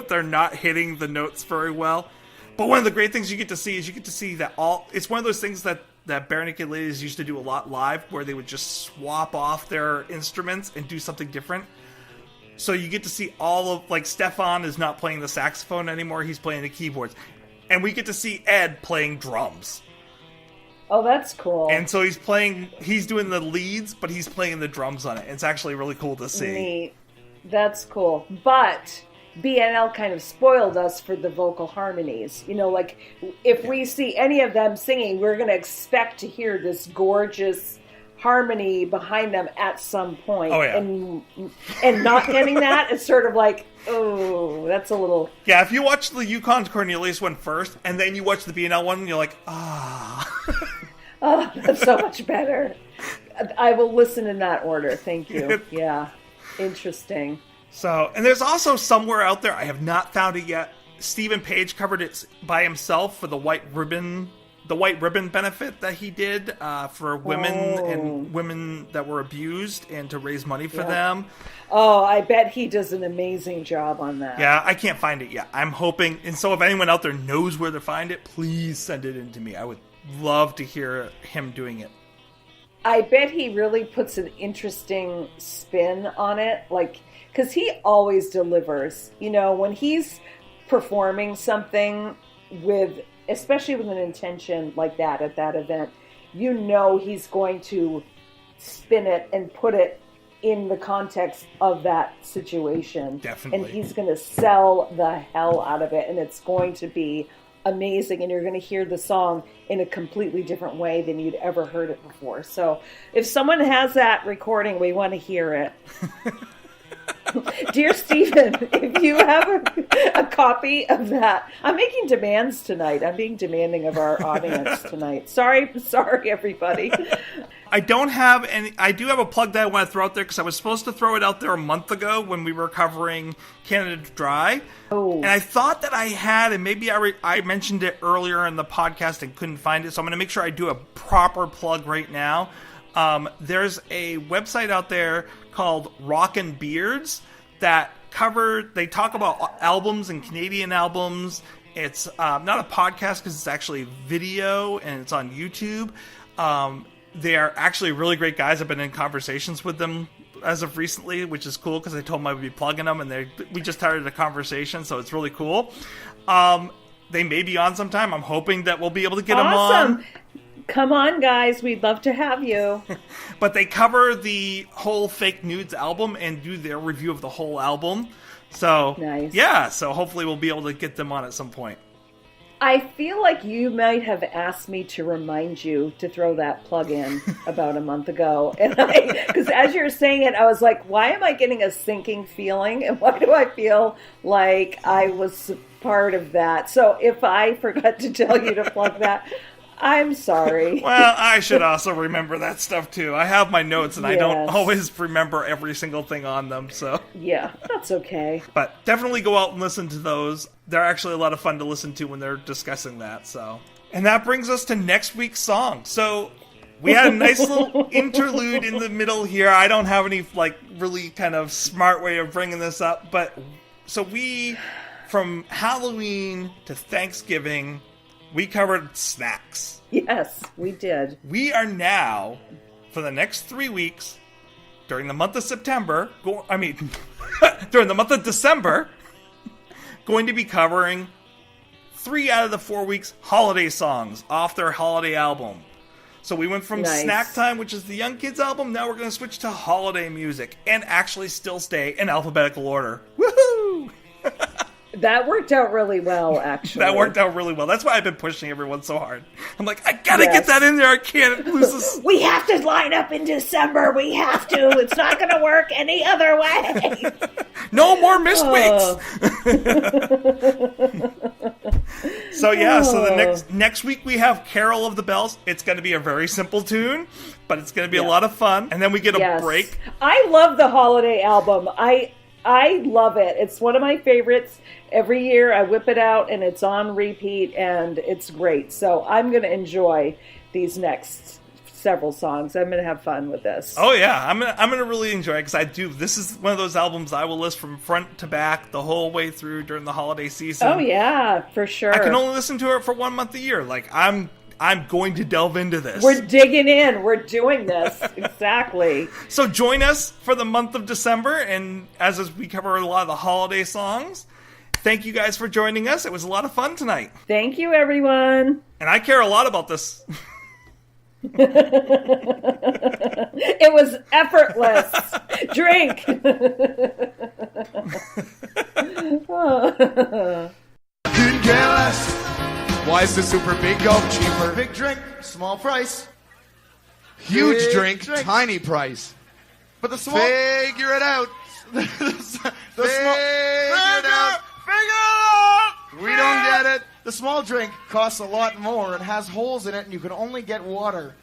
they're not hitting the notes very well. But one of the great things you get to see is that it's one of those things that Barenaked Ladies used to do a lot live, where they would just swap off their instruments and do something different. So you get to see all of, like, Stefan is not playing the saxophone anymore, he's playing the keyboards. And we get to see Ed playing drums. Oh, that's cool. And so he's doing the leads, but he's playing the drums on it. It's actually really cool to see. Neat. That's cool. But BNL kind of spoiled us for the vocal harmonies. You know, like, if we see any of them singing, we're going to expect to hear this gorgeous harmony behind them at some point. Oh, yeah. And not getting that is sort of like, oh, that's a little... Yeah, if you watch the Yukon Cornelius one first, and then you watch the BNL one, you're like, ah. Oh, that's so much better. I will listen in that order. Thank you. Yeah. Interesting. So, and there's also somewhere out there, I have not found it yet, Stephen Page covered it by himself for the white ribbon benefit that he did for women and women that were abused, and to raise money for them. Oh, I bet he does an amazing job on that. Yeah, I can't find it yet. I'm hoping, and so if anyone out there knows where to find it, please send it in to me. I would love to hear him doing it. I bet he really puts an interesting spin on it, like, because he always delivers. You know, when he's performing something especially with an intention like that at that event, you know he's going to spin it and put it in the context of that situation. Definitely. And he's going to sell the hell out of it, and it's going to be amazing, and you're going to hear the song in a completely different way than you'd ever heard it before. So if someone has that recording, we want to hear it. Dear Stephen, if you have a copy of that, I'm making demands tonight. I'm being demanding of our audience tonight. Sorry, everybody. I don't have any. I do have a plug that I want to throw out there, because I was supposed to throw it out there a month ago when we were covering Canada Dry. Oh. And I thought that I had, and maybe I mentioned it earlier in the podcast and couldn't find it, so I'm going to make sure I do a proper plug right now. There's a website out there called Rockin' Beards that they talk about albums and Canadian albums. It's not a podcast because it's actually video and it's on YouTube. They are actually really great guys. I've been in conversations with them as of recently, which is cool because I told them I would be plugging them, and we just started a conversation, so it's really cool. They may be on sometime. I'm hoping that we'll be able to get them on. Come on, guys. We'd love to have you. But they cover the whole Fake Nudes album and do their review of the whole album. So, nice. Yeah, so hopefully we'll be able to get them on at some point. I feel like you might have asked me to remind you to throw that plug in about a month ago. And because as you're saying it, I was like, why am I getting a sinking feeling? And why do I feel like I was part of that? So if I forgot to tell you to plug that, I'm sorry. Well, I should also remember that stuff too. I have my notes, and I don't always remember every single thing on them. So yeah, that's okay. But definitely go out and listen to those. They're actually a lot of fun to listen to when they're discussing that. So, and that brings us to next week's song. So we had a nice little interlude in the middle here. I don't have any really kind of smart way of bringing this up, but so from Halloween to Thanksgiving, we covered snacks. Yes, we did. We are now, for the next 3 weeks, during the month of September, during the month of December, going to be covering 3 out of the 4 weeks holiday songs off their holiday album. So we went from Snack Time, which is the Young Kids album, now we're going to switch to holiday music, and actually still stay in alphabetical order. Woohoo! That worked out really well, actually. That worked out really well. That's why I've been pushing everyone so hard. I'm like, I gotta get that in there. I can't lose this. We have to line up in December. We have to. It's not going to work any other way. No more missed weeks. So the next week we have Carol of the Bells. It's going to be a very simple tune, but it's going to be a lot of fun. And then we get a break. I love the holiday album. I love it. It's one of my favorites. Every year I whip it out and it's on repeat and it's great. So I'm going to enjoy these next several songs. I'm going to have fun with this. Oh yeah, I'm gonna really enjoy it because I do. This is one of those albums I will list from front to back the whole way through during the holiday season. Oh yeah, for sure. I can only listen to it for 1 month a year. Like I'm going to delve into this. We're digging in. We're doing this. Exactly. So join us for the month of December, and as we cover a lot of the holiday songs. Thank you guys for joining us. It was a lot of fun tonight. Thank you, everyone. And I care a lot about this. It was effortless. Drink. Couldn't care less. Why is the super big go cheaper? Big drink, small price. Huge Big drink, tiny price. But the small... Figure it out. Figure it out. We don't get it. The small drink costs a lot more and has holes in it, and you can only get water.